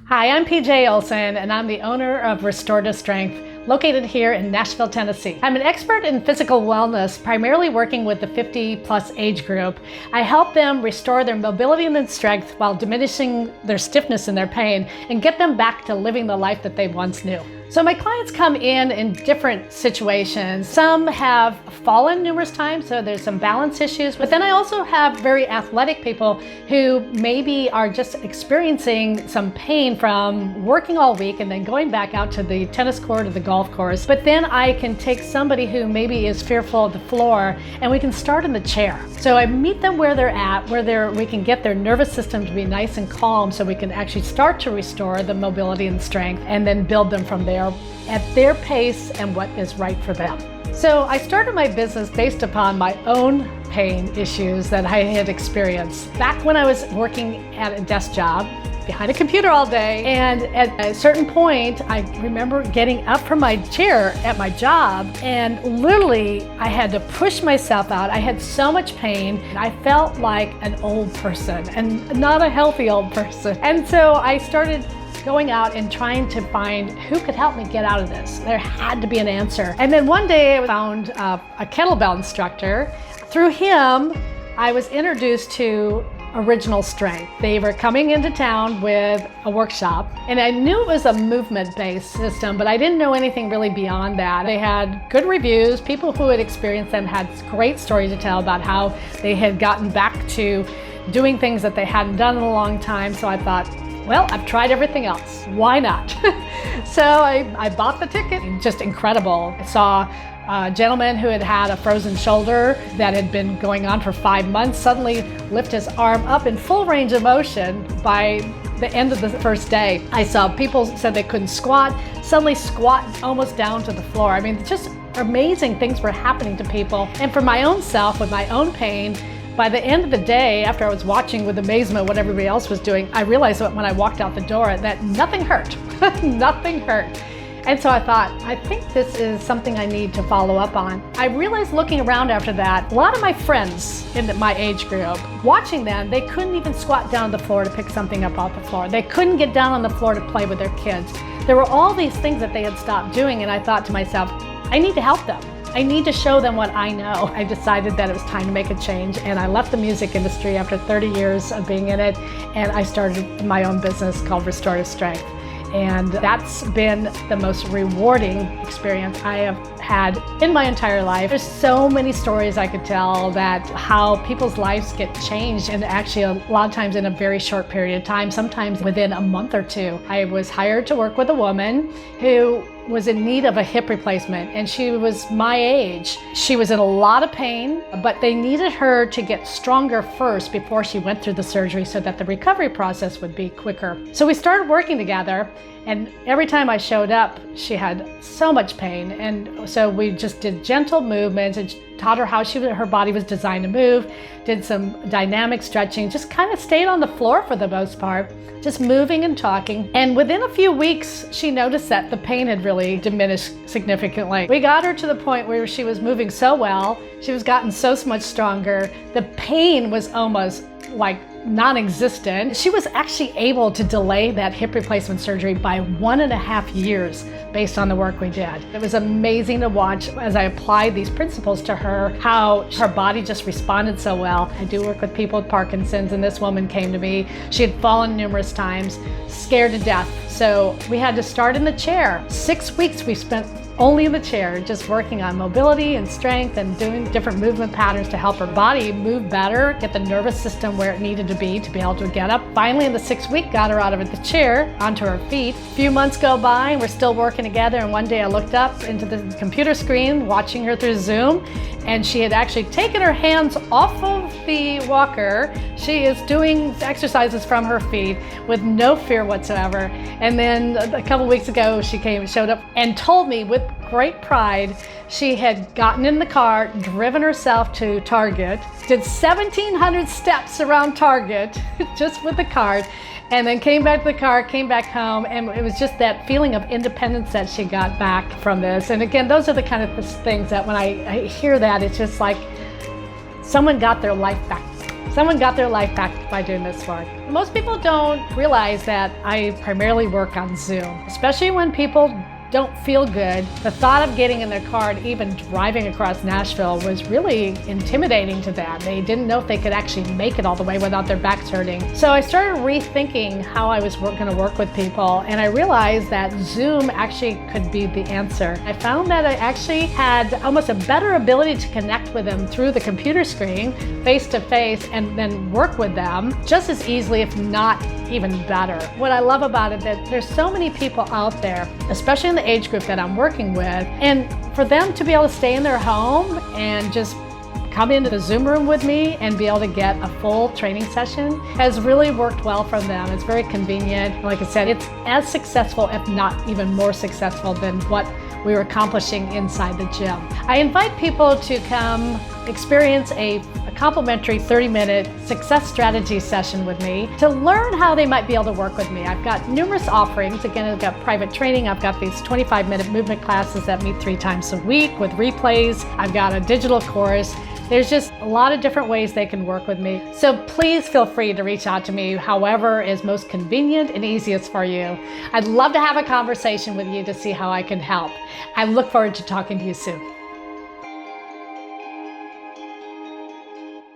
Hi, I'm PJ Olsen, and I'm the owner of Restorative Strength, located here in Nashville, Tennessee. I'm an expert in physical wellness, primarily working with the 50-plus age group. I help them restore their mobility and their strength while diminishing their stiffness and their pain and get them back to living the life that they once knew. So my clients come in different situations. Some have fallen numerous times, so there's some balance issues. But then I also have very athletic people who maybe are just experiencing some pain from working all week and then going back out to the tennis court or the golf course. But then I can take somebody who maybe is fearful of the floor and we can start in the chair. So I meet them where they're at, we can get their nervous system to be nice and calm so we can actually start to restore the mobility and strength and then build them from there at their pace and what is right for them. So I started my business based upon my own pain issues that I had experienced. Back when I was working at a desk job, behind a computer all day, and at a certain point, I remember getting up from my chair at my job, and literally I had to push myself out. I had so much pain, and I felt like an old person, and not a healthy old person. And so I started going out and trying to find who could help me get out of this. There had to be an answer. And then one day I found a kettlebell instructor. Through him, I was introduced to Original Strength. They were coming into town with a workshop, and I knew it was a movement-based system, but I didn't know anything really beyond that. They had good reviews. People who had experienced them had great stories to tell about how they had gotten back to doing things that they hadn't done in a long time. So I thought, well, I've tried everything else. Why not? So I bought the ticket. Just incredible. I saw a gentleman who had had a frozen shoulder that had been going on for 5 months suddenly lift his arm up in full range of motion by the end of the first day. I saw people said they couldn't squat, suddenly squat almost down to the floor. I mean, just amazing things were happening to people. And for my own self, with my own pain, by the end of the day, after I was watching with amazement what everybody else was doing, I realized that when I walked out the door that nothing hurt. Nothing hurt. And so I thought, I think this is something I need to follow up on. I realized looking around after that, a lot of my friends in my age group, watching them, they couldn't even squat down to the floor to pick something up off the floor. They couldn't get down on the floor to play with their kids. There were all these things that they had stopped doing, and I thought to myself, I need to help them. I need to show them what I know. I decided that it was time to make a change, and I left the music industry after 30 years of being in it, and I started my own business called Restorative Strength. And that's been the most rewarding experience I have had in my entire life. There's so many stories I could tell that how people's lives get changed, and actually a lot of times in a very short period of time, sometimes within a month or two. I was hired to work with a woman who was in need of a hip replacement, and she was my age. She was in a lot of pain, but they needed her to get stronger first before she went through the surgery so that the recovery process would be quicker. So we started working together, and every time I showed up, she had so much pain. And so we just did gentle movements and taught her how her body was designed to move, did some dynamic stretching, just kind of stayed on the floor for the most part, just moving and talking. And within a few weeks, she noticed that the pain had really diminished significantly. We got her to the point where she was moving so well, she was gotten so much stronger, the pain was almost like non-existent. She was actually able to delay that hip replacement surgery by 1.5 years based on the work we did. It was amazing to watch as I applied these principles to her, how her body just responded so well. I do work with people with Parkinson's, and this woman came to me. She had fallen numerous times, scared to death. So we had to start in the chair. 6 weeks we spent only in the chair, just working on mobility and strength and doing different movement patterns to help her body move better, get the nervous system where it needed to be able to get up. Finally, in the 6th week, got her out of the chair onto her feet. A few months go by and we're still working together, and one day I looked up into the computer screen watching her through Zoom, and she had actually taken her hands off of the walker. She is doing exercises from her feet with no fear whatsoever. And then a couple weeks ago, she showed up and told me with great pride she had gotten in the car, driven herself to Target, did 1,700 steps around Target just with the cart, and then came back to the car, came back home, and it was just that feeling of independence that she got back from this. And again, those are the kind of things that when I hear that, it's just like someone got their life back. Someone got their life back by doing this work. Most people don't realize that I primarily work on Zoom, especially when people don't feel good. The thought of getting in their car and even driving across Nashville was really intimidating to them. They didn't know if they could actually make it all the way without their backs hurting. So I started rethinking how I was going to work with people, and I realized that Zoom actually could be the answer. I found that I actually had almost a better ability to connect with them through the computer screen, face to face, and then work with them just as easily, if not even better. What I love about it is that there's so many people out there, especially in the age group that I'm working with, and for them to be able to stay in their home and just come into the Zoom room with me and be able to get a full training session has really worked well for them. It's very convenient. Like I said, it's as successful, if not even more successful, than what we were accomplishing inside the gym. I invite people to come experience a complimentary 30-minute success strategy session with me to learn how they might be able to work with me. I've got numerous offerings. Again, I've got private training. I've got these 25-minute movement classes that meet 3 times a week with replays. I've got a digital course. There's just a lot of different ways they can work with me. So please feel free to reach out to me however is most convenient and easiest for you. I'd love to have a conversation with you to see how I can help. I look forward to talking to you soon.